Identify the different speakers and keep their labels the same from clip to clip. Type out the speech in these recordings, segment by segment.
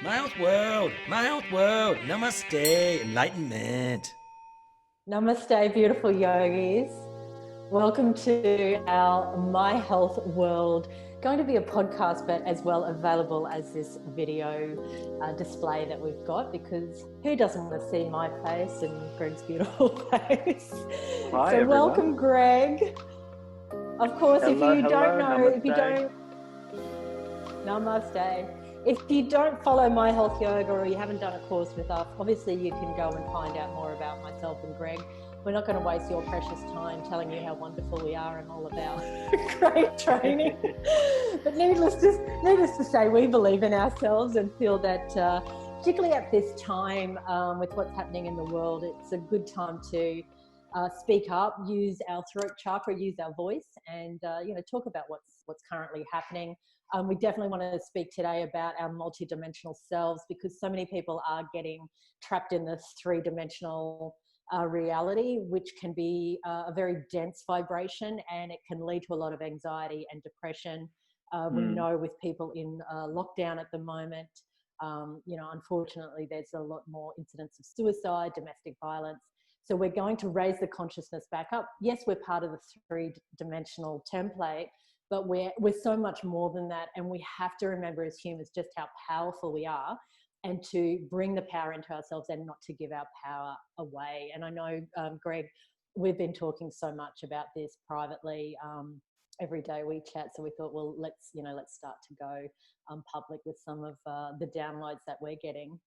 Speaker 1: My health world, namaste, enlightenment.
Speaker 2: Namaste, beautiful yogis. Welcome to our My Health World. Going to be a podcast, but as well available as this video display that we've got, because who doesn't want to see my face and Greg's beautiful face?
Speaker 3: Hi,
Speaker 2: so
Speaker 3: everyone.
Speaker 2: welcome, Greg. Of course, if you don't know,
Speaker 3: namaste.
Speaker 2: if you don't, namaste. If you don't follow My Health Yoga or you haven't done a course with us, obviously you can go and find out more about myself and Greg. We're not going to waste your precious time telling you how wonderful we are and all about great training. But needless to say, we believe in ourselves and feel that particularly at this time with what's happening in the world, it's a good time to speak up, use our throat chakra, use our voice, and talk about what's currently happening. We definitely want to speak today about our multi-dimensional selves, because so many people are getting trapped in this three-dimensional reality, which can be a very dense vibration, and it can lead to a lot of anxiety and depression. We know with people in lockdown at the moment, unfortunately, there's a lot more incidents of suicide, domestic violence. So we're going to raise the consciousness back up. Yes, we're part of the three-dimensional template, but we're so much more than that. And we have to remember as humans just how powerful we are, and to bring the power into ourselves and not to give our power away. And I know, Greg, we've been talking so much about this privately. Every day we chat, so we thought, well, let's start to go public with some of the downloads that we're getting.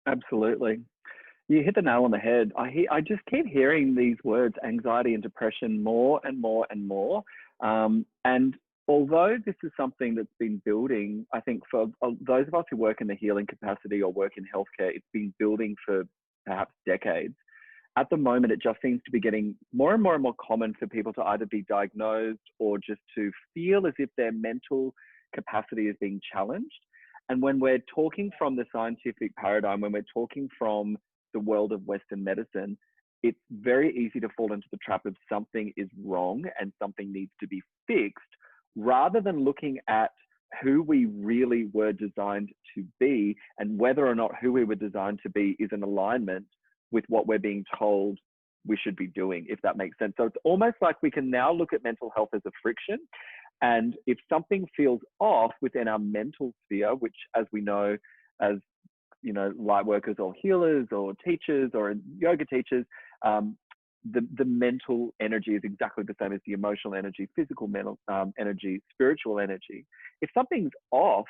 Speaker 3: Absolutely. You hit the nail on the head. I just keep hearing these words, anxiety and depression, more and more and more. And although this is something that's been building, I think for those of us who work in the healing capacity or work in healthcare, it's been building for perhaps decades. At the moment, it just seems to be getting more and more and more common for people to either be diagnosed or just to feel as if their mental capacity is being challenged. And when we're talking from the scientific paradigm, when we're talking from the world of Western medicine, it's very easy to fall into the trap of something is wrong and something needs to be fixed, rather than looking at who we really were designed to be and whether or not who we were designed to be is in alignment with what we're being told we should be doing, if that makes sense. So it's almost like we can now look at mental health as a friction. And if something feels off within our mental sphere, which, as we know, as light workers or healers or teachers or yoga teachers, the mental energy is exactly the same as the emotional energy, physical mental energy, spiritual energy. If something's off,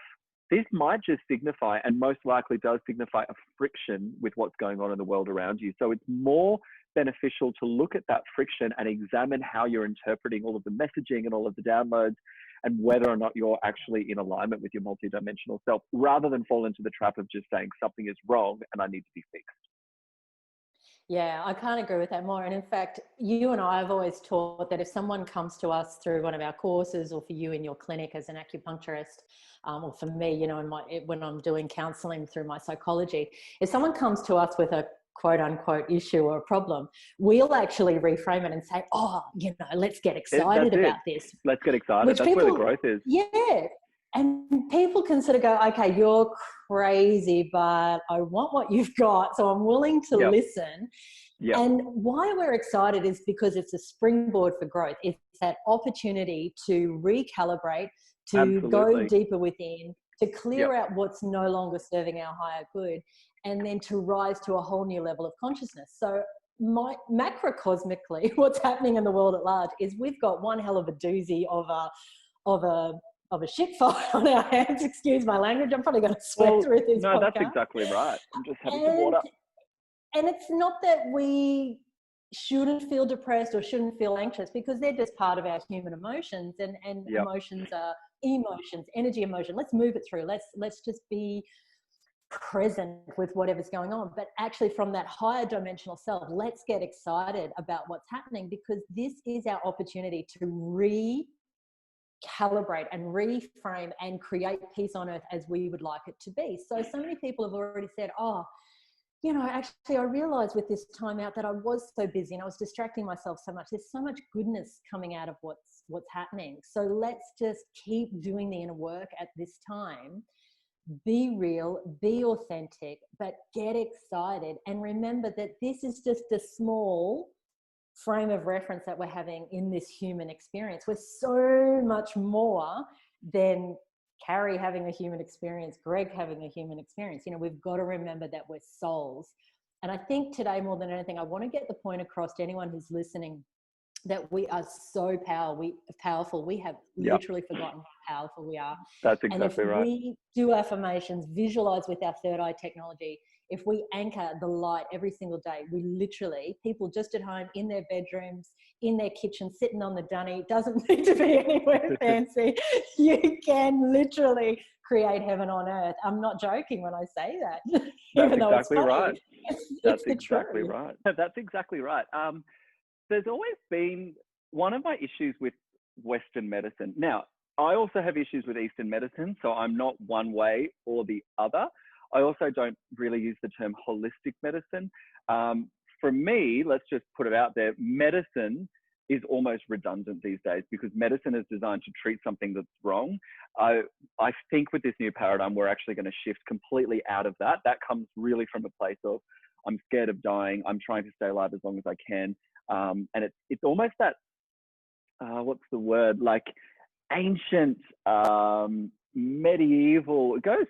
Speaker 3: this might just signify, and most likely does signify, a friction with what's going on in the world around you. So it's more beneficial to look at that friction and examine how you're interpreting all of the messaging and all of the downloads, and whether or not you're actually in alignment with your multidimensional self, rather than fall into the trap of just saying something is wrong and I need to be fixed.
Speaker 2: Yeah, I can't agree with that more. And in fact, you and I have always taught that if someone comes to us through one of our courses, or for you in your clinic as an acupuncturist, or for me, when I'm doing counseling through my psychology, if someone comes to us with a quote unquote issue or a problem, we'll actually reframe it and say, let's get excited about this.
Speaker 3: Let's get excited. That's where the growth is.
Speaker 2: Yeah. And people can sort of go, okay, you're crazy, but I want what you've got, so I'm willing to listen. Yep. And why we're excited is because it's a springboard for growth. It's that opportunity to recalibrate, to go deeper within, to clear out what's no longer serving our higher good, and then to rise to a whole new level of consciousness. So macrocosmically, what's happening in the world at large is we've got one hell of a doozy of a shit fight on our hands. Excuse my language. I'm probably going to swear through this podcast.
Speaker 3: No, that's exactly right. I'm just having some water.
Speaker 2: And it's not that we shouldn't feel depressed or shouldn't feel anxious, because they're just part of our human emotions, and emotions are emotions, energy, emotion. Let's move it through. Let's just be present with whatever's going on. But actually, from that higher dimensional self, let's get excited about what's happening, because this is our opportunity to recalibrate and reframe and create peace on earth as we would like it to be. So many people have already said, actually, I realized with this time out that I was so busy and I was distracting myself so much. There's so much goodness coming out of what's happening. So let's just keep doing the inner work at this time be real, be authentic, but get excited. And remember that this is just a small frame of reference that we're having in this human experience. We're so much more than Carrie having a human experience, Greg having a human experience. You know, we've got to remember that we're souls. And I think today, more than anything, I want to get the point across to anyone who's listening that we are so powerful. We have literally forgotten how powerful we are.
Speaker 3: That's exactly
Speaker 2: and if
Speaker 3: right.
Speaker 2: we do affirmations, visualize with our third eye technology, if we anchor the light every single day, we literally, people just at home, in their bedrooms, in their kitchen, sitting on the dunny, it doesn't need to be anywhere fancy. You can literally create heaven on earth. I'm not joking when I say that.
Speaker 3: That's exactly right. That's
Speaker 2: exactly
Speaker 3: right. That's exactly right. There's always been one of my issues with Western medicine. Now, I also have issues with Eastern medicine, so I'm not one way or the other. I also don't really use the term holistic medicine. For me, let's just put it out there, medicine is almost redundant these days because medicine is designed to treat something that's wrong. I think with this new paradigm, we're actually going to shift completely out of that. That comes really from a place of, I'm scared of dying. I'm trying to stay alive as long as I can. And it's almost that, what's the word? Like ancient, medieval, it goes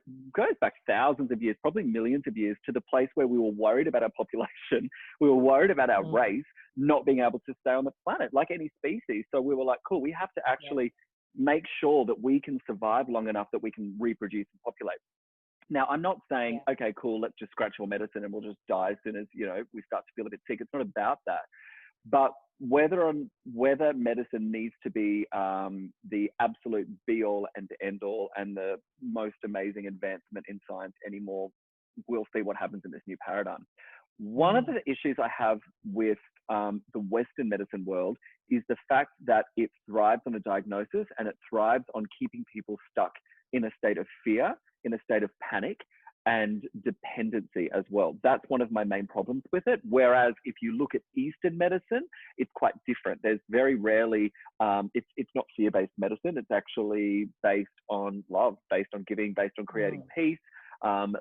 Speaker 3: back thousands of years, probably millions of years, to the place where we were worried about our population. We were worried about our race not being able to stay on the planet like any species. So we were like, cool, we have to actually make sure that we can survive long enough that we can reproduce and populate. Now, I'm not saying, okay, cool, let's just scratch all medicine and we'll just die as soon as, you know, we start to feel a bit sick. It's not about that. But whether medicine needs to be the absolute be-all and end-all and the most amazing advancement in science anymore, we'll see what happens in this new paradigm. One of the issues I have with the Western medicine world is the fact that it thrives on a diagnosis and it thrives on keeping people stuck in a state of fear, in a state of panic, and dependency as well. That's one of my main problems with it. Whereas if you look at Eastern medicine, it's quite different. There's very rarely, it's not fear-based medicine. It's actually based on love, based on giving, based on creating peace,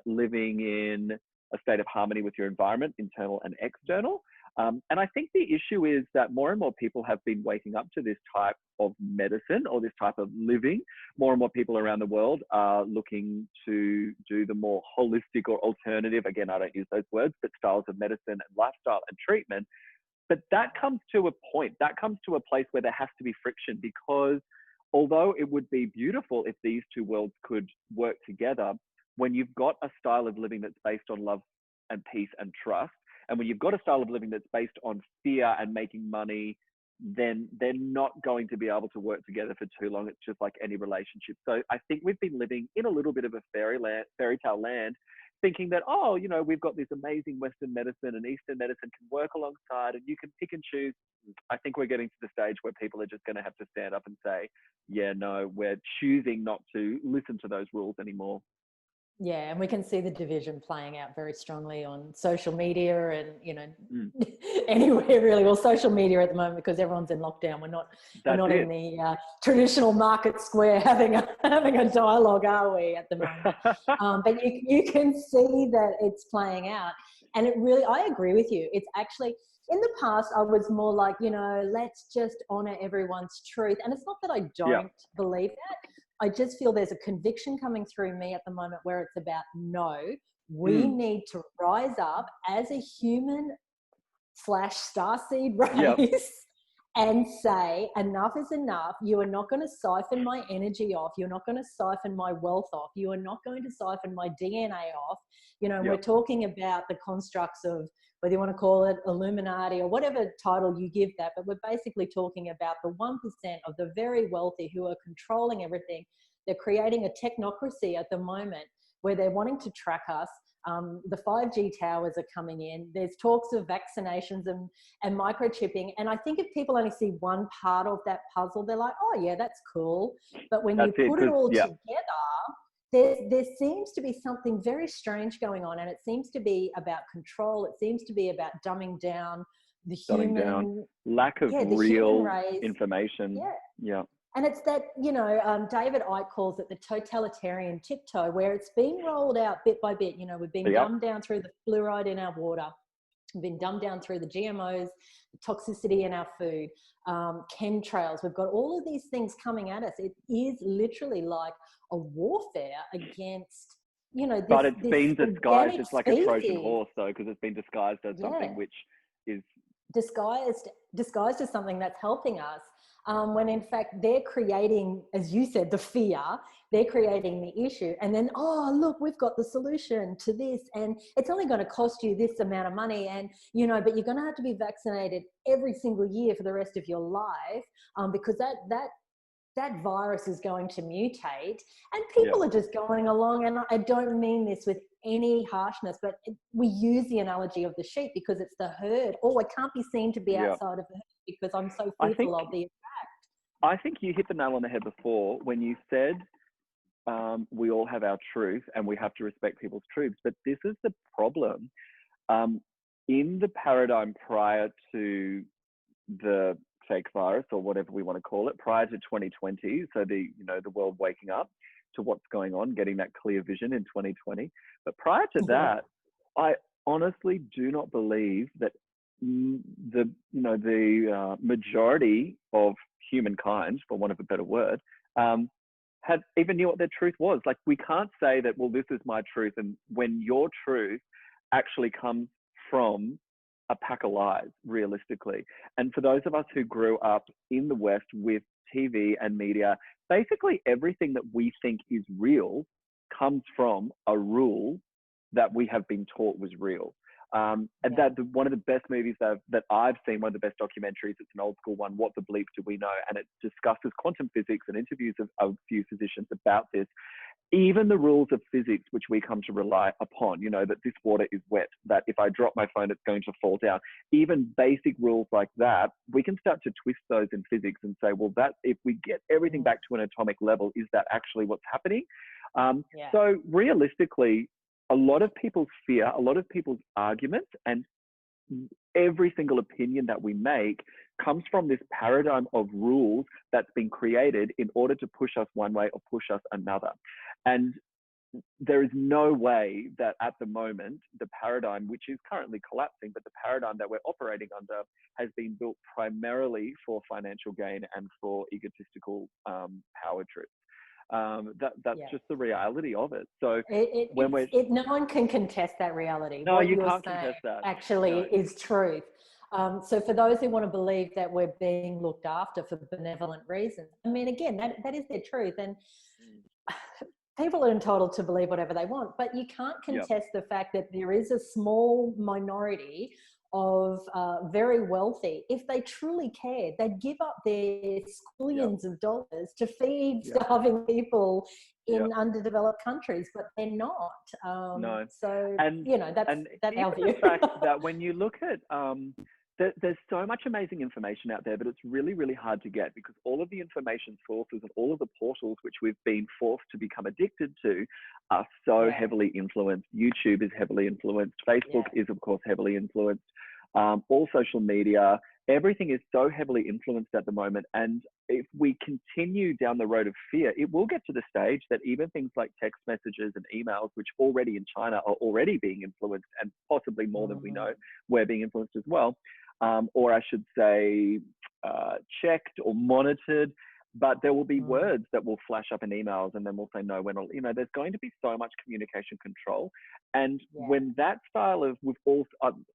Speaker 3: living in a state of harmony with your environment, internal and external. And I think the issue is that more and more people have been waking up to this type of medicine or this type of living. More and more people around the world are looking to do the more holistic or alternative, again, I don't use those words, but styles of medicine and lifestyle and treatment. But that comes to a point, that comes to a place where there has to be friction, because although it would be beautiful if these two worlds could work together, when you've got a style of living that's based on love and peace and trust, and when you've got a style of living that's based on fear and making money, then they're not going to be able to work together for too long. It's just like any relationship. So I think we've been living in a little bit of a fairy tale land, thinking that, oh, you know, we've got this amazing Western medicine and Eastern medicine can work alongside and you can pick and choose. I think we're getting to the stage where people are just going to have to stand up and say, yeah, no, we're choosing not to listen to those rules anymore.
Speaker 2: Yeah, and we can see the division playing out very strongly on social media and, you know, anywhere really. Well, social media at the moment, because everyone's in lockdown. We're not in the traditional market square having a dialogue, are we, at the moment? But you can see that it's playing out. And it really, I agree with you. It's actually, in the past, I was more like, you know, let's just honor everyone's truth. And it's not that I don't believe that. I just feel there's a conviction coming through me at the moment where it's about, no, we need to rise up as a human / starseed race and say, enough is enough. You are not going to siphon my energy off. You're not going to siphon my wealth off. You are not going to siphon my DNA off. You know, we're talking about the constructs of, whether you want to call it Illuminati or whatever title you give that, but we're basically talking about the 1% of the very wealthy who are controlling everything. They're creating a technocracy at the moment where they're wanting to track us. The 5G towers are coming in. There's talks of vaccinations and microchipping. And I think if people only see one part of that puzzle, they're like, oh yeah, that's cool. But when you put it all together, there seems to be something very strange going on, and it seems to be about control. It seems to be about dumbing down the human,
Speaker 3: lack of real information.
Speaker 2: And it's that, David Icke calls it the totalitarian tiptoe, where it's been rolled out bit by bit. We've been dumbed down through the fluoride in our water. We've been dumbed down through the GMOs, the toxicity in our food, chemtrails. We've got all of these things coming at us. It is literally like a warfare against, this,
Speaker 3: but it's been disguised. It's like a Trojan
Speaker 2: species.
Speaker 3: horse, though, because it's been disguised as something which is
Speaker 2: disguised as something that's helping us, when in fact they're creating, as you said, the fear. They're creating the issue, and then, oh look, we've got the solution to this, and it's only going to cost you this amount of money, and but you're going to have to be vaccinated every single year for the rest of your life, because that virus is going to mutate, and people are just going along. And I don't mean this with any harshness, but we use the analogy of the sheep because it's the herd. Oh, I can't be seen to be outside of the herd because I'm so fearful I'll be attacked.
Speaker 3: I think you hit the nail on the head before when you said we all have our truth and we have to respect people's truths. But this is the problem. In the paradigm prior to the fake virus, or whatever we want to call it, prior to 2020, so the world waking up to what's going on, getting that clear vision in 2020. But prior to that, I honestly do not believe that the majority of humankind, for want of a better word, had even knew what their truth was. Like, we can't say that, well, this is my truth, and when your truth actually comes from a pack of lies, realistically. And for those of us who grew up in the West with TV and media, basically everything that we think is real comes from a rule that we have been taught was real. And that one of the best movies that I've seen, one of the best documentaries, it's an old school one, What the Bleep Do We Know? And it discusses quantum physics and interviews of a few physicians about this. Even the rules of physics, which we come to rely upon, that this water is wet, that if I drop my phone, it's going to fall down. Even basic rules like that, we can start to twist those in physics and say, well, that if we get everything back to an atomic level, is that actually what's happening? So realistically, a lot of people's fear, a lot of people's arguments, and every single opinion that we make comes from this paradigm of rules that's been created in order to push us one way or push us another. And there is no way that at the moment, the paradigm, which is currently collapsing, but the paradigm that we're operating under has been built primarily for financial gain and for egotistical power trips. That's just the reality of it. So
Speaker 2: no one can contest that reality.
Speaker 3: No,
Speaker 2: what
Speaker 3: you
Speaker 2: you're
Speaker 3: can't
Speaker 2: saying
Speaker 3: contest that.
Speaker 2: actually is truth. So for those who want to believe that we're being looked after for benevolent reasons, I mean, again, that is their truth. And people are entitled to believe whatever they want, but you can't contest the fact that there is a small minority of very wealthy. If they truly cared, they'd give up their squillions of dollars to feed starving people in underdeveloped countries, but they're not.
Speaker 3: No.
Speaker 2: So,
Speaker 3: and,
Speaker 2: that's our view.
Speaker 3: The fact that when you look at, there's so much amazing information out there, but it's really, really hard to get because all of the information sources and all of the portals which we've been forced to become addicted to are so heavily influenced. YouTube is heavily influenced. Facebook is, of course, heavily influenced. All social media, everything is so heavily influenced at the moment. And if we continue down the road of fear, it will get to the stage that even things like text messages and emails, which already in China are already being influenced, and possibly more than we know, we're being influenced as well. Or I should say, checked or monitored. But there will be words that will flash up in emails, and then we'll say, no, we're not, there's going to be so much communication control. And when that style of,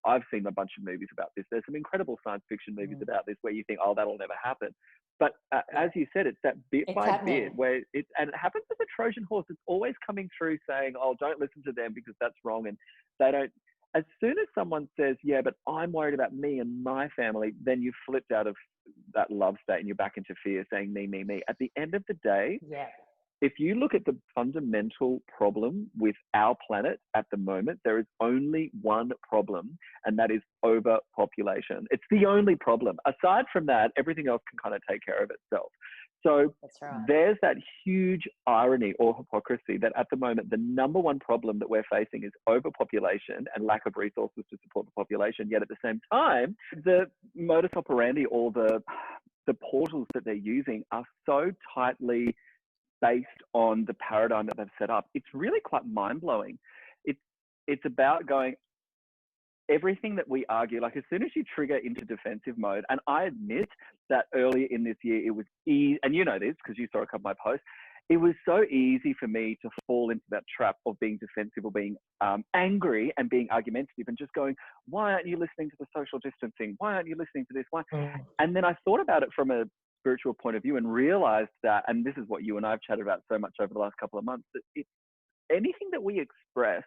Speaker 3: I've seen a bunch of movies about this. There's some incredible science fiction movies about this where you think, oh, that'll never happen. But as you said, it's that bit by bit where it happens with the Trojan horse. It's always coming through saying, oh, don't listen to them because that's wrong. And they don't. As soon as someone says, yeah, but I'm worried about me and my family, then you flipped out of that love state and you're back into fear, saying me, me, me. At the end of the day, if you look at the fundamental problem with our planet at the moment, there is only one problem, and that is overpopulation. It's the only problem. Aside from that, everything else can kind of take care of itself. So there's that huge irony or hypocrisy that at the moment, the number one problem that we're facing is overpopulation and lack of resources to support the population. Yet at the same time, the modus operandi or the the portals that they're using are so tightly based on the paradigm that they've set up. It's really quite mind-blowing. It's about going, everything that we argue, like as soon as you trigger into defensive mode, and I admit that earlier in this year, it was easy, and you know this because you saw a couple of my posts, it was so easy for me to fall into that trap of being defensive or being angry and being argumentative and just going, why aren't you listening to the social distancing? Why aren't you listening to this? Why? And then I thought about it from a spiritual point of view and realized that, and this is what you and I have chatted about so much over the last couple of months, that anything that we express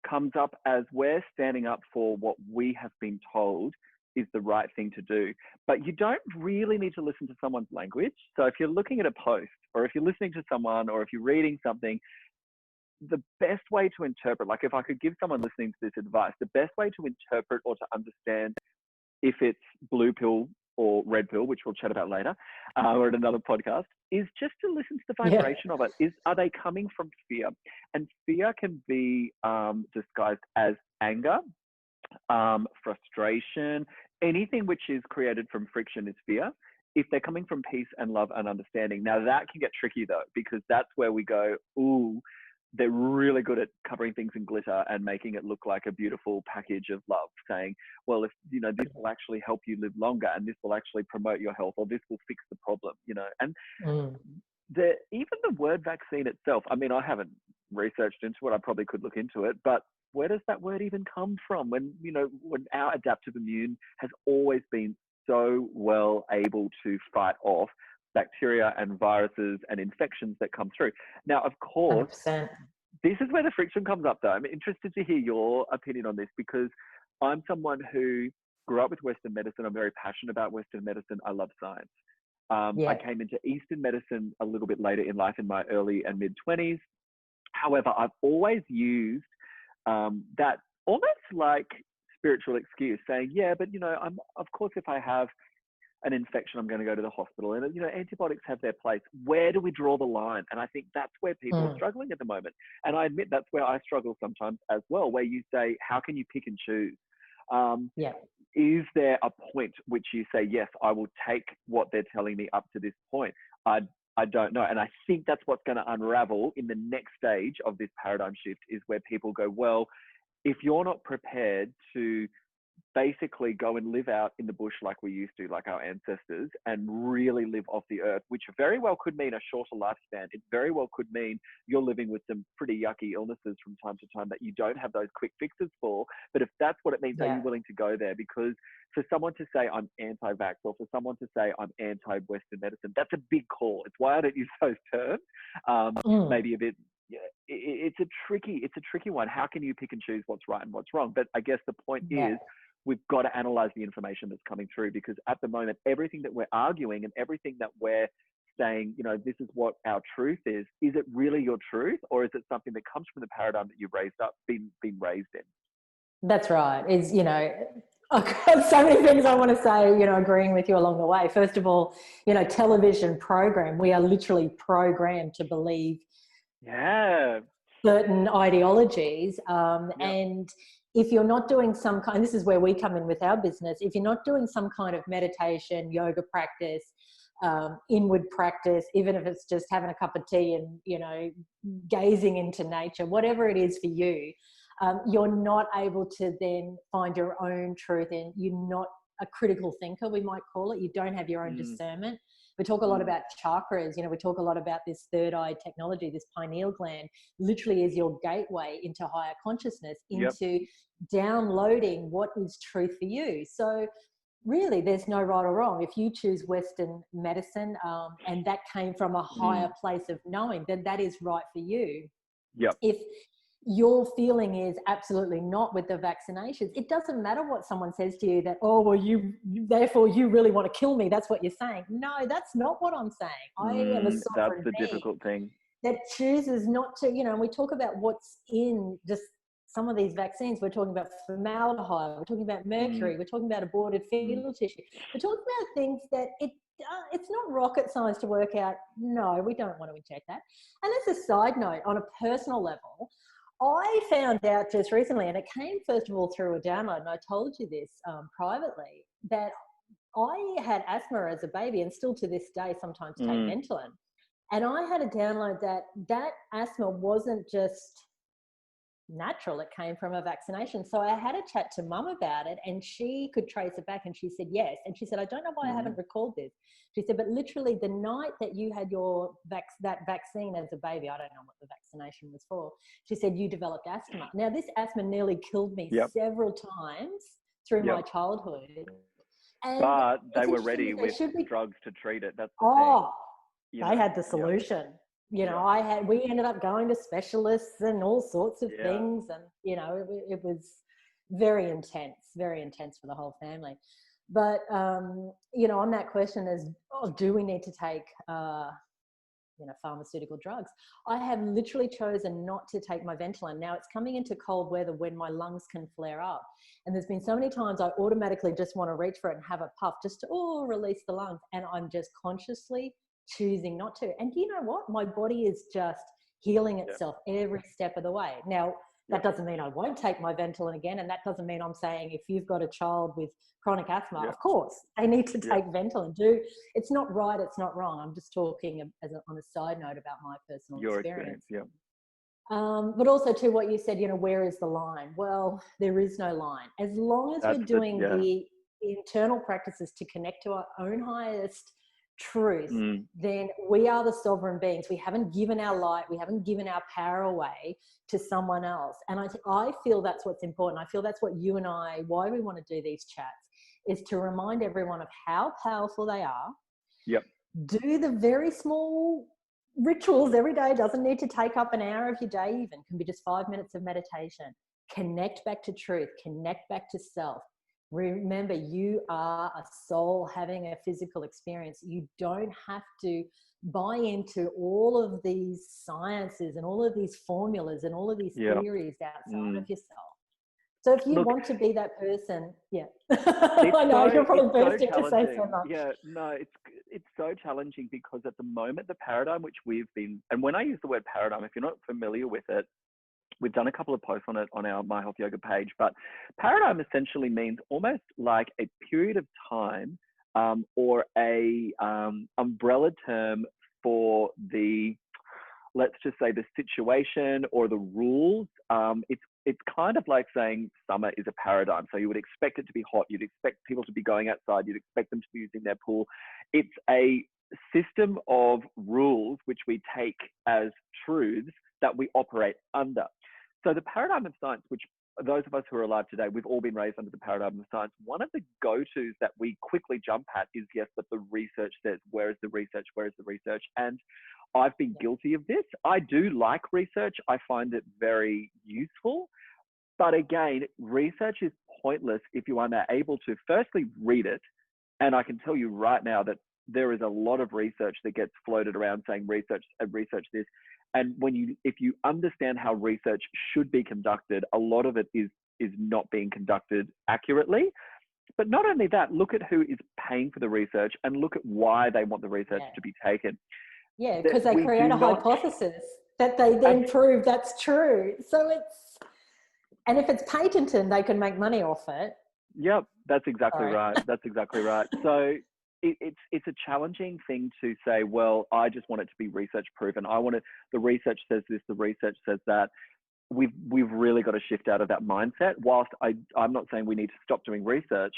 Speaker 3: comes up as we're standing up for what we have been told is the right thing to do. But you don't really need to listen to someone's language. So if you're looking at a post, or if you're listening to someone, or if you're reading something, the best way to interpret, like if I could give someone listening to this advice, the best way to interpret or to understand if it's blue pill or red pill, which we'll chat about later, or at another podcast, is just to listen to the vibration of it. Are they coming from fear? And fear can be disguised as anger, frustration, anything which is created from friction is fear. If they're coming from peace and love and understanding, now that can get tricky though, because that's where we go, ooh, they're really good at covering things in glitter and making it look like a beautiful package of love, saying, well, if you know, this will actually help you live longer, and this will actually promote your health, or this will fix the problem, you know. And even the word vaccine itself, I mean, I haven't researched into it, I probably could look into it, but where does that word even come from? When, you know, when our adaptive immune has always been so well able to fight off bacteria and viruses and infections that come through. Now, of course,
Speaker 2: 100%.
Speaker 3: This is where the friction comes up though. I'm interested to hear your opinion on this, because I'm someone who grew up with Western medicine. I'm very passionate about Western medicine. I love science. I came into Eastern medicine a little bit later in life, in my early and mid 20s. However, I've always used that almost like spiritual excuse, saying, yeah, but you know, of course, if I have an infection, I'm going to go to the hospital, and you know, antibiotics have their place. Where do we draw the line? And I think that's where people are struggling at the moment. And I admit that's where I struggle sometimes as well, where you say, how can you pick and choose? Is there a point which you say, yes, I will take what they're telling me up to this point? I don't know. And I think that's what's going to unravel in the next stage of this paradigm shift, is where people go, well, if you're not prepared to basically go and live out in the bush like we used to, like our ancestors, and really live off the earth, which very well could mean a shorter lifespan. It very well could mean you're living with some pretty yucky illnesses from time to time that you don't have those quick fixes for. But if that's what it means, are you willing to go there? Because for someone to say I'm anti-vax, or for someone to say I'm anti-Western medicine, that's a big call. It's why I don't use those terms. Maybe a bit. Yeah, it's a tricky one. How can you pick and choose what's right and what's wrong? But I guess the point is, we've got to analyze the information that's coming through, because at the moment, everything that we're arguing and everything that we're saying, you know, this is what our truth is it really your truth, or is it something that comes from the paradigm that you've been raised in?
Speaker 2: That's right. It's, you know, I've got so many things I want to say, you know, agreeing with you along the way. First of all, you know, television program, we are literally programmed to believe certain ideologies. And if you're not doing some kind, this is where we come in with our business, if you're not doing some kind of meditation, yoga practice, inward practice, even if it's just having a cup of tea and, you know, gazing into nature, whatever it is for you, you're not able to then find your own truth, and you're not a critical thinker, we might call it. You don't have your own discernment. We talk a lot about chakras, you know, we talk a lot about this third eye technology. This pineal gland literally is your gateway into higher consciousness, into downloading what is truth for you. So really, there's no right or wrong. If you choose Western medicine and that came from a higher place of knowing, then that is right for you. If your feeling is absolutely not with the vaccinations, it doesn't matter what someone says to you, that, oh, well, therefore you really want to kill me. That's what you're saying. No, that's not what I'm saying. I am a sovereign
Speaker 3: That's the
Speaker 2: being
Speaker 3: difficult thing.
Speaker 2: that chooses not to, you know, and we talk about what's in just some of these vaccines. We're talking about formaldehyde, we're talking about mercury, we're talking about aborted fetal tissue. We're talking about things that it's not rocket science to work out. No, we don't want to inject that. And as a side note, on a personal level, I found out just recently, and it came first of all through a download, and I told you this privately, that I had asthma as a baby, and still to this day sometimes take Ventolin. And I had a download that asthma wasn't just natural, it came from a vaccination. So I had a chat to mum about it, and she could trace it back, and she said yes. And she said, I don't know why I haven't recalled this. She said, but literally the night that you had your that vaccine as a baby, I don't know what the vaccination was for, she said you developed asthma. Now this asthma nearly killed me several times through my childhood. And
Speaker 3: but they were ready with drugs to treat it. That's the thing.
Speaker 2: They had the solution. You know, we ended up going to specialists and all sorts of things. And, you know, it was very intense for the whole family. But, you know, on that question is, do we need to take, you know, pharmaceutical drugs? I have literally chosen not to take my Ventolin. Now it's coming into cold weather when my lungs can flare up. And there's been so many times I automatically just want to reach for it and have a puff just to, release the lungs. And I'm just consciously choosing not to. And you know what? My body is just healing itself every step of the way. Now, that doesn't mean I won't take my Ventolin again. And that doesn't mean I'm saying if you've got a child with chronic asthma, of course, they need to take Ventolin. It's not right, it's not wrong. I'm just talking on a side note about my personal experience. But also to what you said, you know, where is the line? Well, there is no line. As long as we're doing the internal practices to connect to our own highest truth, then we are the sovereign beings. We haven't given our light, we haven't given our power away to someone else. And I feel that's what's important. I feel that's what you and I, why we want to do these chats, is to remind everyone of how powerful they are. Do the very small rituals every day. Doesn't need to take up an hour of your day, even can be just 5 minutes of meditation. Connect back to truth, connect back to self. Remember, you are a soul having a physical experience. You don't have to buy into all of these sciences and all of these formulas and all of these theories outside of yourself. So if you want to be that person, I know you're probably bursting to say so much.
Speaker 3: Yeah, no, it's so challenging because at the moment, the paradigm which we've been, and when I use the word paradigm, if you're not familiar with it, we've done a couple of posts on it on our My Health Yoga page, but paradigm essentially means almost like a period of time or a umbrella term for the, let's just say, the situation or the rules. It's kind of like saying summer is a paradigm. So you would expect it to be hot. You'd expect people to be going outside. You'd expect them to be using their pool. It's a system of rules which we take as truths that we operate under. So the paradigm of science, which those of us who are alive today, we've all been raised under the paradigm of science. One of the go-tos that we quickly jump at is, yes, but the research says, where is the research? Where is the research? And I've been guilty of this. I do like research. I find it very useful. But again, research is pointless if you are not able to firstly read it. And I can tell you right now that there is a lot of research that gets floated around saying research this. And if you understand how research should be conducted, a lot of it is not being conducted accurately. But not only that, look at who is paying for the research and look at why they want the research to be taken.
Speaker 2: Yeah, because they create a hypothesis that they then prove that's true. So and if it's patented, they can make money off it.
Speaker 3: Yep, that's exactly right. That's exactly right. So it's a challenging thing to say, well, I just want it to be research proven. The research says this, the research says that. We've really got to shift out of that mindset. Whilst I'm not saying we need to stop doing research,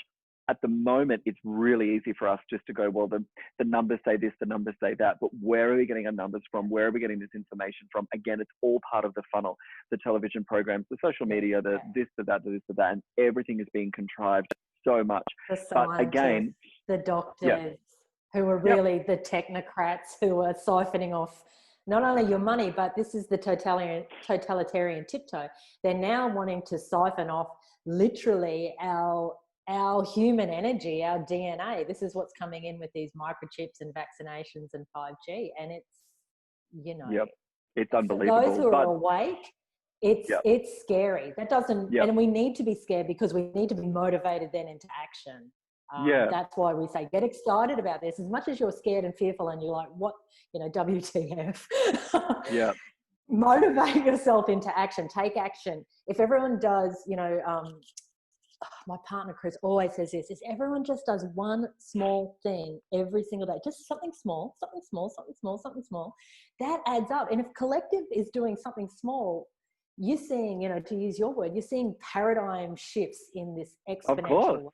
Speaker 3: at the moment, it's really easy for us just to go, well, the numbers say this, the numbers say that, but where are we getting our numbers from? Where are we getting this information from? Again, it's all part of the funnel, the television programs, the social media, the this, the that, the this, the that, and everything is being contrived so much.
Speaker 2: But again, the doctors who are really the technocrats who are siphoning off not only your money, but this is the totalitarian tiptoe. They're now wanting to siphon off literally our human energy, our DNA. This is what's coming in with these microchips and vaccinations and 5G. And it's,
Speaker 3: it's unbelievable.
Speaker 2: Those who are awake, it's scary. That doesn't, and we need to be scared because we need to be motivated then into action. That's why we say, get excited about this. As much as you're scared and fearful and you're like, what, WTF? Motivate yourself into action. Take action. If everyone does, my partner Chris always says this, is everyone just does one small thing every single day, just something small, something small, something small, something small. That adds up. And if collective is doing something small, you're seeing, to use your word, you're seeing paradigm shifts in this
Speaker 3: Of course,
Speaker 2: exponential way.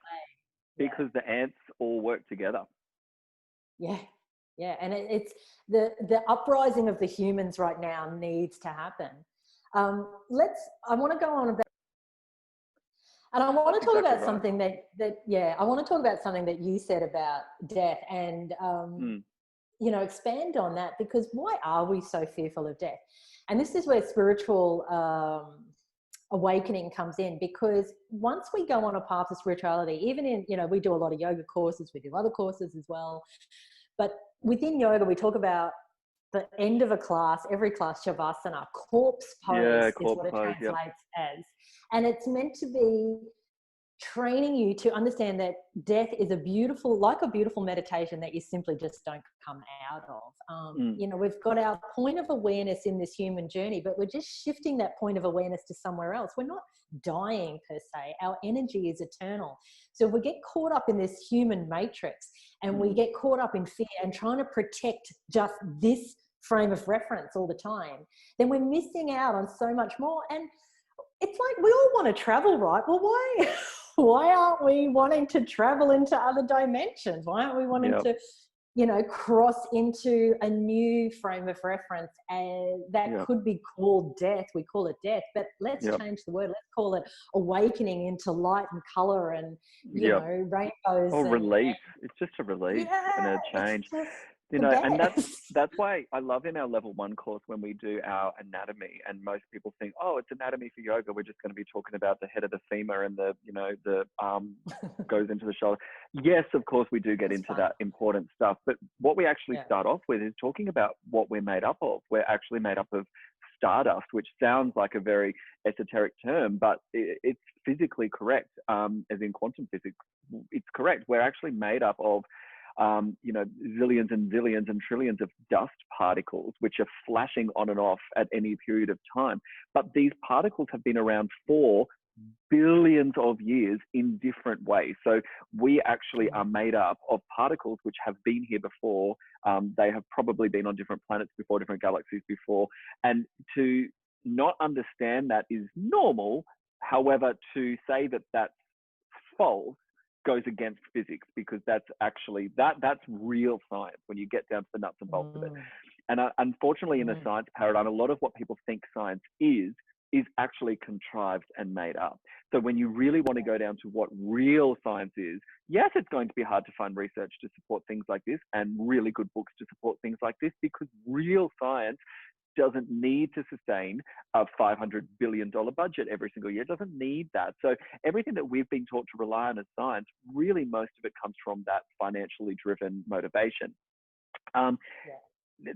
Speaker 3: because the ants all work together.
Speaker 2: Yeah. And it's the uprising of the humans right now needs to happen. I want to go on about, and I want to talk about something I want to talk about something that you said about death, and expand on that, because why are we so fearful of death? And this is where spiritual awakening comes in, because once we go on a path of spirituality, even in, we do a lot of yoga courses, we do other courses as well, but within yoga, we talk about the end of a class, every class, shavasana, corpse pose is what it translates as. And it's meant to be training you to understand that death is a beautiful meditation that you simply just don't come out of. We've got our point of awareness in this human journey, but we're just shifting that point of awareness to somewhere else. We're not dying per se. Our energy is eternal. So if we get caught up in this human matrix and we get caught up in fear and trying to protect just this frame of reference all the time, then we're missing out on so much more. And it's like, we all want to travel, right? Well, why aren't we wanting to travel into other dimensions? Why aren't we wanting to, cross into a new frame of reference? And that could be called death. We call it death, but let's change the word. Let's call it awakening into light and color and, rainbows.
Speaker 3: Or relief. It's just a relief and a change. And that's why I love in our level 1 course when we do our anatomy, and most people think, oh, it's anatomy for yoga, we're just going to be talking about the head of the femur and the arm goes into the shoulder. Yes, of course we do get into that important stuff, but what we actually start off with is talking about what we're made up of. We're actually made up of stardust, which sounds like a very esoteric term, but it's physically correct, as in quantum physics. It's correct. We're actually made up of zillions and zillions and trillions of dust particles, which are flashing on and off at any period of time. But these particles have been around for billions of years in different ways. So we actually are made up of particles which have been here before. They have probably been on different planets before, different galaxies before. And to not understand that is normal. However, to say that that's false goes against physics, because that's actually that's real science when you get down to the nuts and bolts of it. And unfortunately, in the science paradigm, a lot of what people think science is actually contrived and made up. So when you really want to go down to what real science is, yes, it's going to be hard to find research to support things like this and really good books to support things like this, because real science doesn't need to sustain a $500 billion budget every single year. It doesn't need that. So everything that we've been taught to rely on as science, really most of it comes from that financially driven motivation.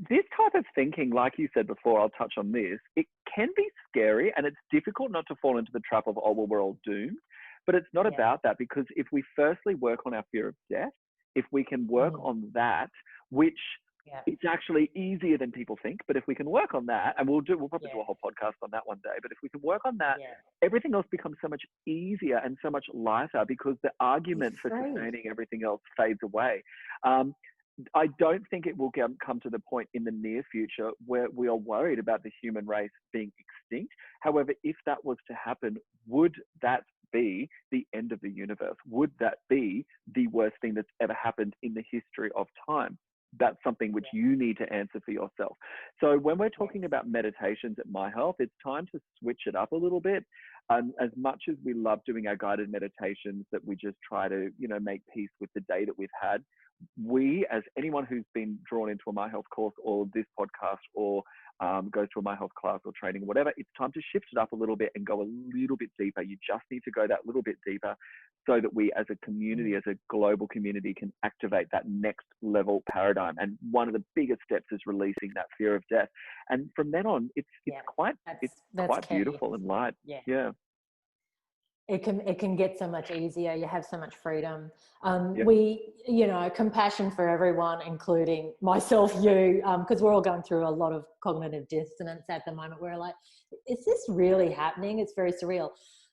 Speaker 3: This type of thinking, like you said before, I'll touch on this, it can be scary, and it's difficult not to fall into the trap of, oh, well, we're all doomed. But it's not about that, because if we firstly work on our fear of death, if we can work on that, which it's actually easier than people think, but if we can work on that, and we'll probably do a whole podcast on that one day, but if we can work on that, everything else becomes so much easier and so much lighter, because the argument for sustaining everything else fades away. I don't think it will come to the point in the near future where we are worried about the human race being extinct. However, if that was to happen, would that be the end of the universe? Would that be the worst thing that's ever happened in the history of time? That's something which you need to answer for yourself. So when we're talking about meditations at My Health, it's time to switch it up a little bit. As much as we love doing our guided meditations that we just try to, make peace with the day that we've had, we, as anyone who's been drawn into a My Health course or this podcast or goes to a My Health class or training, whatever, it's time to shift it up a little bit and go a little bit deeper. You just need to go that little bit deeper so that we as a community, as a global community, can activate that next level paradigm. And one of the biggest steps is releasing that fear of death. And from then on, it's quite beautiful and light. Yeah.
Speaker 2: It can get so much easier. You have so much freedom. We, compassion for everyone, including myself, you, because we're all going through a lot of cognitive dissonance at the moment. We're like, is this really happening? It's very surreal.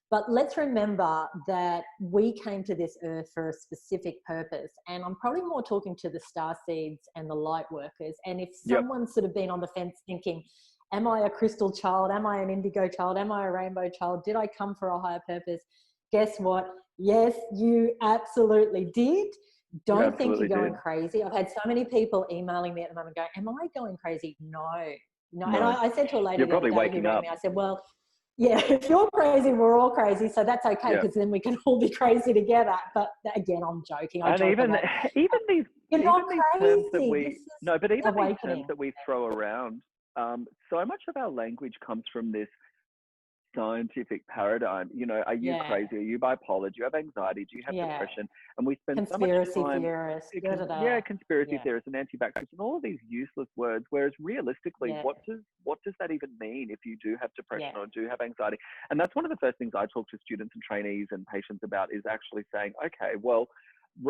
Speaker 2: But let's remember that we came to this earth for a specific purpose. And I'm probably more talking to the Starseeds and the Lightworkers. And if someone's sort of been on the fence thinking, am I a crystal child? Am I an indigo child? Am I a rainbow child? Did I come for a higher purpose? Guess what? Yes, you absolutely did. Don't think you're going crazy. I've had so many people emailing me at the moment going, am I going crazy? No. And I said to a lady
Speaker 3: you're
Speaker 2: the other
Speaker 3: probably
Speaker 2: day who
Speaker 3: waking
Speaker 2: rang
Speaker 3: up.
Speaker 2: me, I said, well, yeah, if you're crazy, we're all crazy. So that's okay, because then we can all be crazy together. But again, I'm joking. I joke
Speaker 3: even
Speaker 2: a lot.
Speaker 3: even these
Speaker 2: You're
Speaker 3: even
Speaker 2: not
Speaker 3: these
Speaker 2: crazy.
Speaker 3: terms that we but even
Speaker 2: awakening.
Speaker 3: these terms that we throw around, so much of our language comes from this scientific paradigm. You know, are you crazy? Are you bipolar? Do you have anxiety? Do you have depression? And we spend
Speaker 2: conspiracy
Speaker 3: so much time
Speaker 2: theorists.
Speaker 3: Conspiracy theorists and anti-vaxxers and all of these useless words, whereas realistically, what does that even mean if you do have depression or do have anxiety? And that's one of the first things I talk to students and trainees and patients about, is actually saying, okay, well,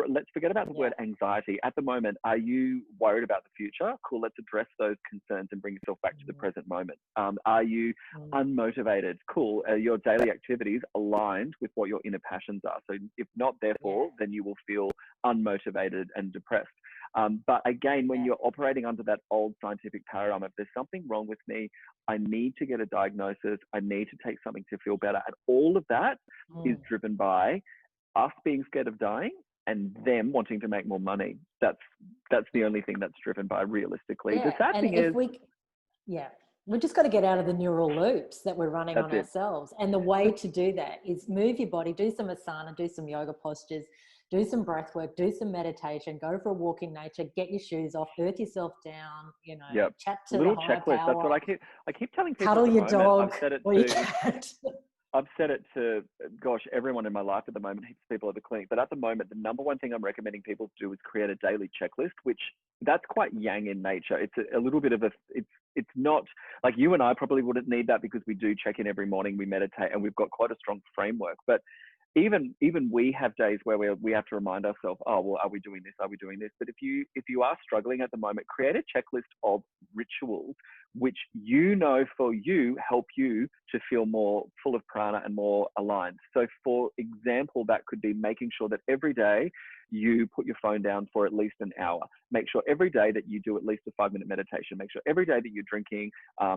Speaker 3: let's forget about the word anxiety. At the moment, are you worried about the future? Cool, let's address those concerns and bring yourself back to the present moment. Are you unmotivated? Cool, are your daily activities aligned with what your inner passions are? So if not, therefore, then you will feel unmotivated and depressed. But again, when you're operating under that old scientific paradigm, if there's something wrong with me, I need to get a diagnosis, I need to take something to feel better. And all of that is driven by us being scared of dying and them wanting to make more money. That's the only thing that's driven by, realistically. The sad thing is,
Speaker 2: we've just got to get out of the neural loops that we're running on ourselves. And the way to do that is move your body, do some asana, do some yoga postures, do some breath work, do some meditation, go for a walk in nature, get your shoes off, earth yourself down, you know, chat to
Speaker 3: little
Speaker 2: the higher
Speaker 3: checklist.
Speaker 2: power.
Speaker 3: That's what I keep telling people.
Speaker 2: Cuddle your dog.
Speaker 3: I've said it
Speaker 2: or
Speaker 3: to,
Speaker 2: your cat.
Speaker 3: I've said it to, gosh, everyone in my life at the moment, heaps of people at the clinic. But at the moment, the number one thing I'm recommending people to do is create a daily checklist, which that's quite yang in nature. It's a little bit of it's not like, you and I probably wouldn't need that because we do check in every morning, we meditate, and we've got quite a strong framework. But even we have days where we have to remind ourselves, oh, well, are we doing this? Are we doing this? But if you are struggling at the moment, create a checklist of rituals which for you help you to feel more full of prana and more aligned. So for example, that could be making sure that every day you put your phone down for at least an hour. Make sure every day that you do at least a 5-minute meditation. Make sure every day that you're drinking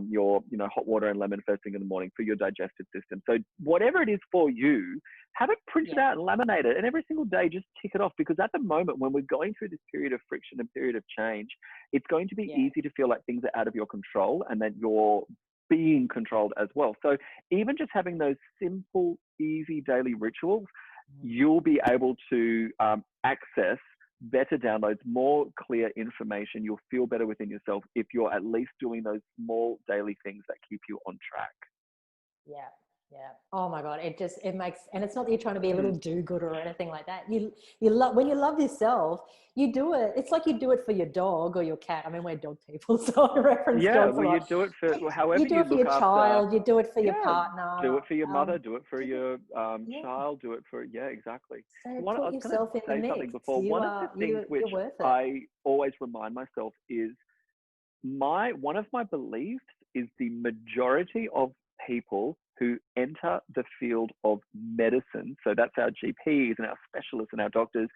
Speaker 3: your hot water and lemon first thing in the morning for your digestive system. So whatever it is for you, have it printed out and laminated, and every single day just tick it off, because at the moment when we're going through this period of friction and period of change, it's going to be easy to feel like things are out of your control and that you're being controlled as well. So even just having those simple, easy daily rituals, you'll be able to access better downloads, more clear information. You'll feel better within yourself if you're at least doing those small daily things that keep you on track.
Speaker 2: Yeah. Oh my God. It makes, and it's not that you're trying to be a little do-gooder or anything like that. You love, when you love yourself, you do it. It's like you do it for your dog or your cat. I mean, we're dog people, so I reference dogs a lot.
Speaker 3: You do it for however
Speaker 2: you do it for your child, you do it for your partner.
Speaker 3: Do it for your mother, do it for your child, do it for, exactly.
Speaker 2: So put yourself in the mix.
Speaker 3: One of the things which I always remind myself is one of my beliefs is the majority of people who enter the field of medicine, so that's our GPs and our specialists and our doctors,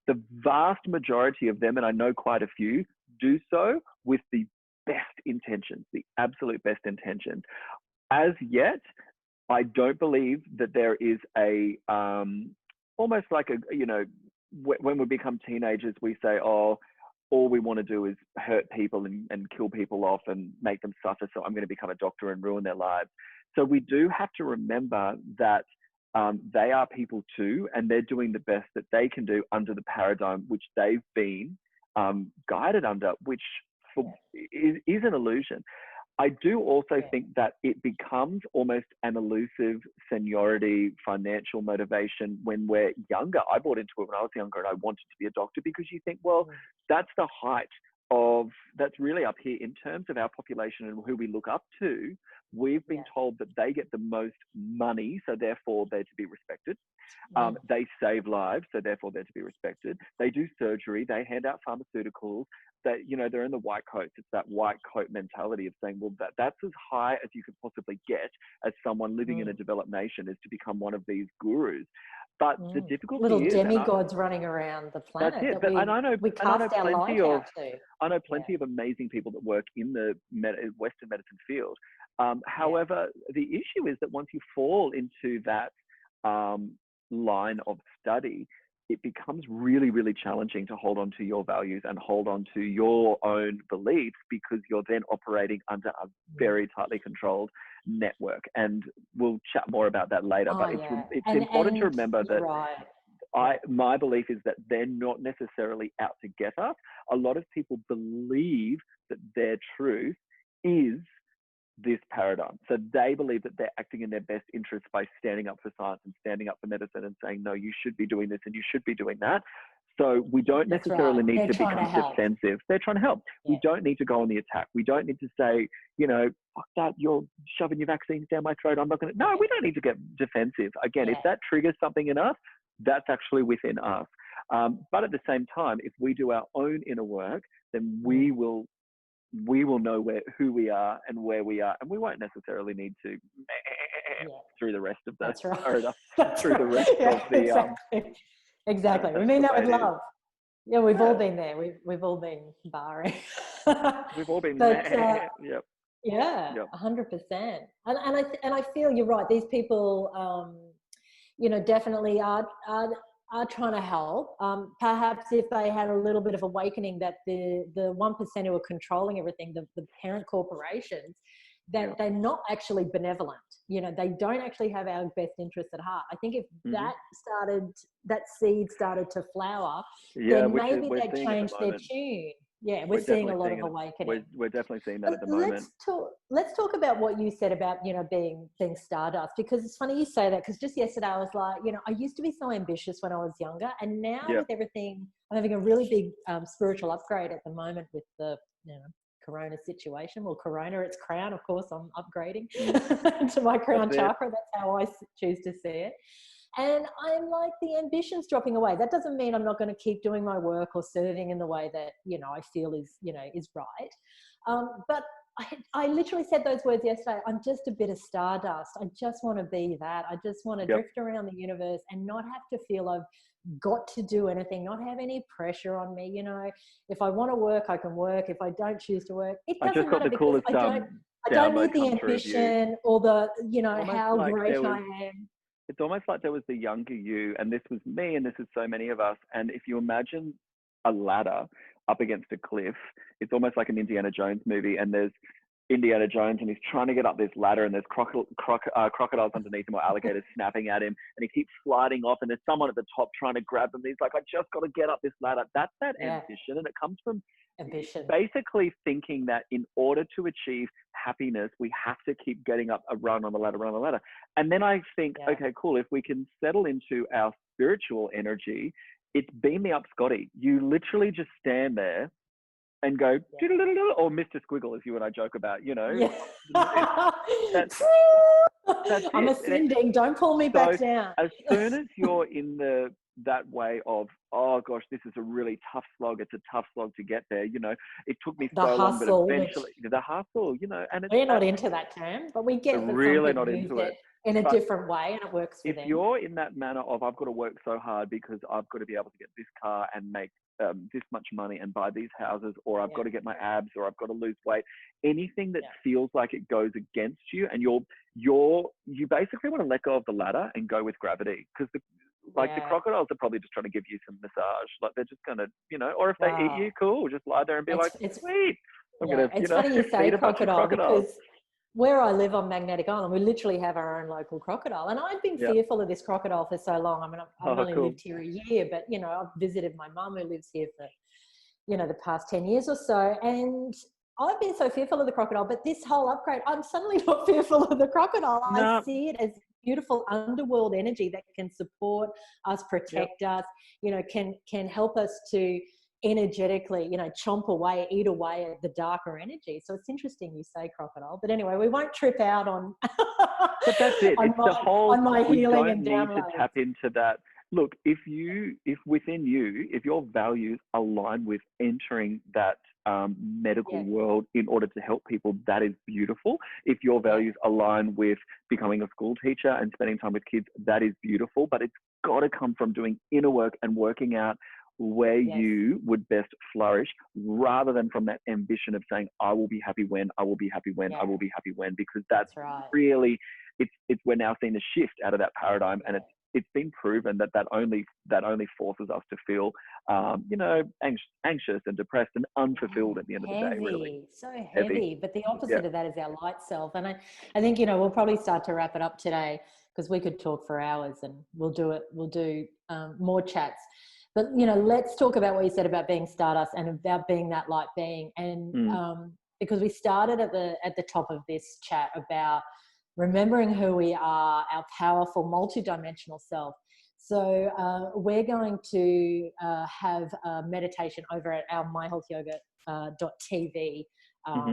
Speaker 3: the vast majority of them, and I know quite a few, do so with the best intentions, the absolute best intentions. As yet, I don't believe that there is a, almost like when we become teenagers, we say, oh, all we want to do is hurt people and kill people off and make them suffer, so I'm going to become a doctor and ruin their lives. So we do have to remember that they are people too, and they're doing the best that they can do under the paradigm which they've been guided under, which is an illusion. I do also think that it becomes almost an elusive seniority, financial motivation when we're younger. I bought into it when I was younger and I wanted to be a doctor because you think, well, that's the height that's really up here in terms of our population and who we look up to. We've been told that they get the most money, so therefore they're to be respected. They save lives, so therefore they're to be respected. They do surgery, they hand out pharmaceuticals, that, you know, they're in the white coats. It's that white coat mentality of saying, well, that's as high as you could possibly get as someone living in a developed nation, is to become one of these gurus. But the difficulty
Speaker 2: little
Speaker 3: is,
Speaker 2: demigods running around the planet.
Speaker 3: that's it. But I know plenty of amazing people that work in the Western medicine field. However, the issue is that once you fall into that line of study, it becomes really, really challenging to hold on to your values and hold on to your own beliefs, because you're then operating under a very tightly controlled network. And we'll chat more about that later. But it's important to remember that my belief is that they're not necessarily out to get us. A lot of people believe that their truth is this paradigm. So they believe that they're acting in their best interest by standing up for science and standing up for medicine and saying, no, you should be doing this and you should be doing that. So we don't necessarily need to become defensive. They're trying to help. We don't need to go on the attack. We don't need to say, you know, fuck that, you're shoving your vaccines down my throat, I'm not going to. No, we don't need to get defensive. Again, if that triggers something in us, that's actually within us. But at the same time, if we do our own inner work, then we will know who we are and where we are, and we won't necessarily need to through the rest of the the rest of the
Speaker 2: exactly. We mean that with love. Yeah, we've all been there. We've all been barring.
Speaker 3: We've all been
Speaker 2: there. Yeah, 100%. And I feel you're right. These people, you know, definitely are trying to help. Perhaps if they had a little bit of awakening that the 1% who are controlling everything, the parent corporations, that they're not actually benevolent. You know, they don't actually have our best interests at heart. I think if that seed started to flower, then maybe they'd change their tune. Yeah, we're seeing a lot of awakening.
Speaker 3: We're definitely seeing that at the moment.
Speaker 2: Let's talk about what you said about, you know, being stardust, because it's funny you say that, because just yesterday I was like, you know, I used to be so ambitious when I was younger, and now with everything, I'm having a really big spiritual upgrade at the moment with the, you know, Corona situation. Well, Corona, it's crown, of course, I'm upgrading to my crown chakra. That's how I choose to see it. And I'm like, the ambition's dropping away. That doesn't mean I'm not going to keep doing my work or serving in the way that, you know, I feel is right. But I literally said those words yesterday. I'm just a bit of stardust. I just want to be that. I just want to drift around the universe and not have to feel I've got to do anything, not have any pressure on me. You know, if I want to work, I can work. If I don't choose to work, it doesn't matter, because I don't need the ambition or the, you know, how great I am.
Speaker 3: It's almost like there was the younger you, and this was me, and this is so many of us. And if you imagine a ladder up against a cliff, it's almost like an Indiana Jones movie, and there's Indiana Jones and he's trying to get up this ladder, and there's crocodiles underneath him, or alligators snapping at him, and he keeps sliding off, and there's someone at the top trying to grab him. He's like, I just got to get up this ladder. That's that ambition, and it comes from basically thinking that in order to achieve happiness, we have to keep getting up a run on the ladder. And then I think, okay, cool. If we can settle into our spiritual energy, it's beam me up, Scotty. You literally just stand there and go, or Mr. Squiggle, as you and I joke about, you know.
Speaker 2: I'm ascending. Don't pull me back down.
Speaker 3: As soon as you're in that way of, oh gosh, this is a really tough slog. It's a tough slog to get there. You know, it took me so long, but eventually the hustle, you know, and
Speaker 2: we're not into that term, but we get that
Speaker 3: really not into it
Speaker 2: in a different way, and it works for them.
Speaker 3: If you're in that manner of, I've got to work so hard because I've got to be able to get this car and make this much money and buy these houses, or I've got to get my abs, or I've got to lose weight, anything that feels like it goes against you, and you basically want to let go of the ladder and go with gravity, because the crocodiles are probably just trying to give you some massage. Like, they're just going to, you know, or if they eat you, cool, just lie there and be sweet.
Speaker 2: It's funny you say crocodile, because where I live on Magnetic Island, we literally have our own local crocodile. And I've been fearful of this crocodile for so long. I mean, I've only lived here a year, but, you know, I've visited my mum who lives here for, you know, the past 10 years or so. And I've been so fearful of the crocodile, but this whole upgrade, I'm suddenly not fearful of the crocodile. No. I see it as beautiful underworld energy that can support us, protect us, you know, can help us to energetically, chomp away, eat away at the darker energy. So it's interesting you say crocodile. But anyway, we won't trip out on
Speaker 3: But that's it.
Speaker 2: on
Speaker 3: It's the whole,
Speaker 2: on my
Speaker 3: we
Speaker 2: healing
Speaker 3: don't
Speaker 2: and
Speaker 3: need to
Speaker 2: downloads.
Speaker 3: tap into that. Look, if within you, if your values align with entering that medical world in order to help people, that is beautiful. If your values align with becoming a school teacher and spending time with kids, that is beautiful. But it's got to come from doing inner work and working out where you would best flourish, rather than from that ambition of saying, I will be happy when, I will be happy when, I will be happy when, because that's right. Really, it's we're now seeing a shift out of that paradigm, and it's been proven that only forces us to feel, anxious and depressed and unfulfilled at the end of the day. Really,
Speaker 2: so heavy. But the opposite of that is our light self. And I think we'll probably start to wrap it up today, because we could talk for hours, and we'll do more chats. But let's talk about what you said about being Stardust and about being that light being, and because we started at the top of this chat about remembering who we are, our powerful multi-dimensional self. So we're going to have a meditation over at our myhealthyoga.tv,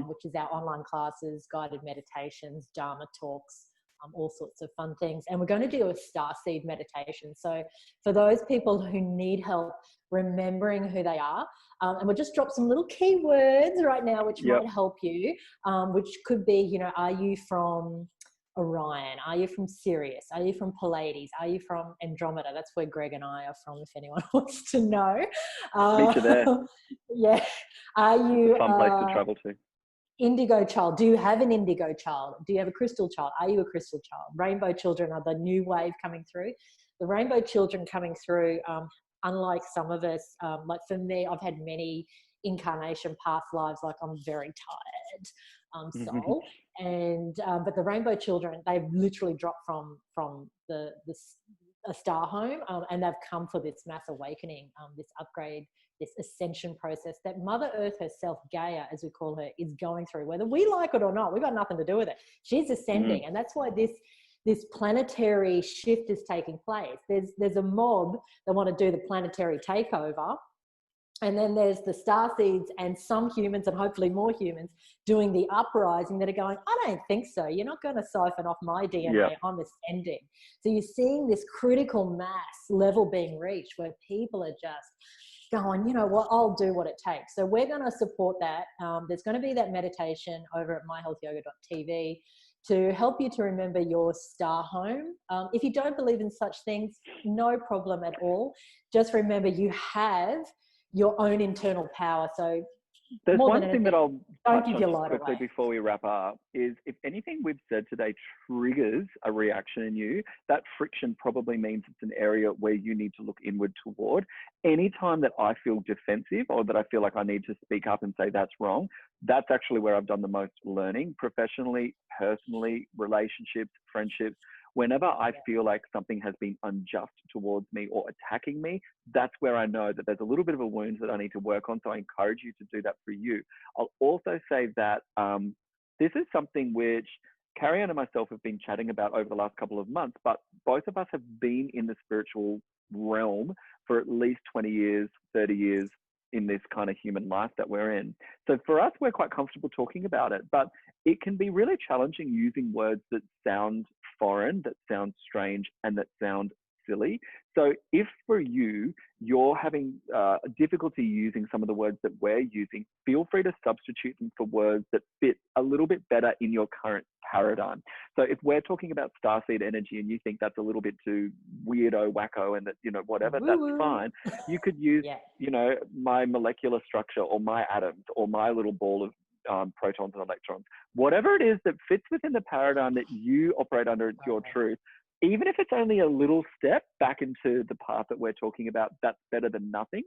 Speaker 2: which is our online classes, guided meditations, Dharma talks, all sorts of fun things. And we're going to do a starseed meditation. So for those people who need help remembering who they are, and we'll just drop some little keywords right now, which might help you, which could be, are you from Orion? Are you from Sirius? Are you from Pleiades? Are you from Andromeda? That's where Greg and I are from, if anyone wants to know.
Speaker 3: Me too there.
Speaker 2: Yeah. Are you...
Speaker 3: Fun place to travel to.
Speaker 2: Indigo child. Do you have an indigo child? Do you have a crystal child? Are you a crystal child? Rainbow children are the new wave coming through. The rainbow children coming through, unlike some of us, like for me, I've had many incarnation past lives, like I'm very tired soul. And but the rainbow children, they've literally dropped from a star home, and they've come for this mass awakening, this upgrade, this ascension process that Mother Earth herself, Gaia, as we call her, is going through. Whether we like it or not, we've got nothing to do with it. She's ascending, and that's why this planetary shift is taking place. There's a mob that want to do the planetary takeover, and then there's the starseeds and some humans, and hopefully more humans, doing the uprising that are going, I don't think so. You're not going to siphon off my DNA. I'm ascending. So you're seeing this critical mass level being reached where people are just going, I'll do what it takes. So we're going to support that. There's going to be that meditation over at myhealthyoga.tv to help you to remember your star home. If you don't believe in such things, no problem at all. Just remember you have your own internal power. So
Speaker 3: there's one thing that I'll touch on just quickly before we wrap up is, if anything we've said today triggers a reaction in you, that friction probably means it's an area where you need to look inward toward. Anytime that I feel defensive, or that I feel like I need to speak up and say that's wrong, that's actually where I've done the most learning, professionally, personally, relationships, friendships. Whenever I feel like something has been unjust towards me or attacking me, that's where I know that there's a little bit of a wound that I need to work on. So I encourage you to do that for you. I'll also say that this is something which Carrie Ann and myself have been chatting about over the last couple of months, but both of us have been in the spiritual realm for at least 20 years, 30 years in this kind of human life that we're in. So for us, we're quite comfortable talking about it, but it can be really challenging using words that sound foreign, that sound strange, and that sound silly. So if for you, you're having difficulty using some of the words that we're using, feel free to substitute them for words that fit a little bit better in your current paradigm. So if we're talking about starseed energy and you think that's a little bit too weirdo, wacko, and that, whatever, that's fine. You could use, my molecular structure, or my atoms, or my little ball of protons and electrons, whatever it is that fits within the paradigm that you operate under, it's your truth. Even if it's only a little step back into the path that we're talking about, that's better than nothing.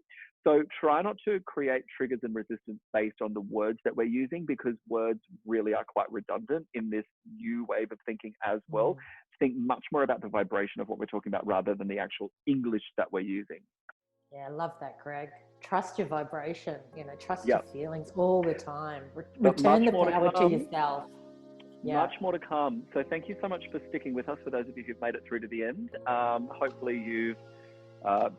Speaker 3: So try not to create triggers and resistance based on the words that we're using, because words really are quite redundant in this new wave of thinking as well. Think much more about the vibration of what we're talking about rather than the actual English that we're using.
Speaker 2: Yeah, I love that, Greg. Trust your vibration, trust your feelings all the time. Return the power to yourself.
Speaker 3: Much more to come. So thank you so much for sticking with us, for those of you who've made it through to the end. Hopefully you've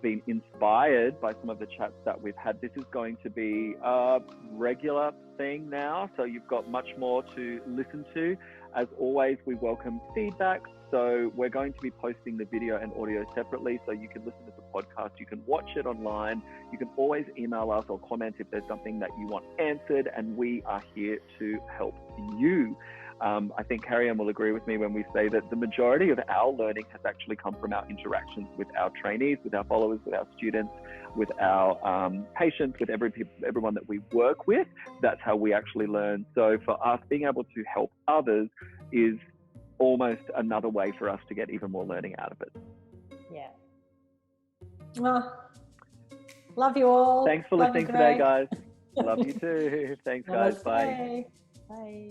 Speaker 3: been inspired by some of the chats that we've had. This is going to be a regular thing now, so you've got much more to listen to. As always, we welcome feedback. So we're going to be posting the video and audio separately, so you can listen to the podcast, you can watch it online, you can always email us or comment if there's something that you want answered, and we are here to help you. I think Carrie-Anne will agree with me when we say that the majority of our learning has actually come from our interactions with our trainees, with our followers, with our students, with our patients, with everyone that we work with. That's how we actually learn. So for us, being able to help others is almost another way for us to get even more learning out of it.
Speaker 2: Yeah. Well, love you all.
Speaker 3: Thanks for listening today, guys. Love you too. Thanks, guys. Bye.
Speaker 2: Bye.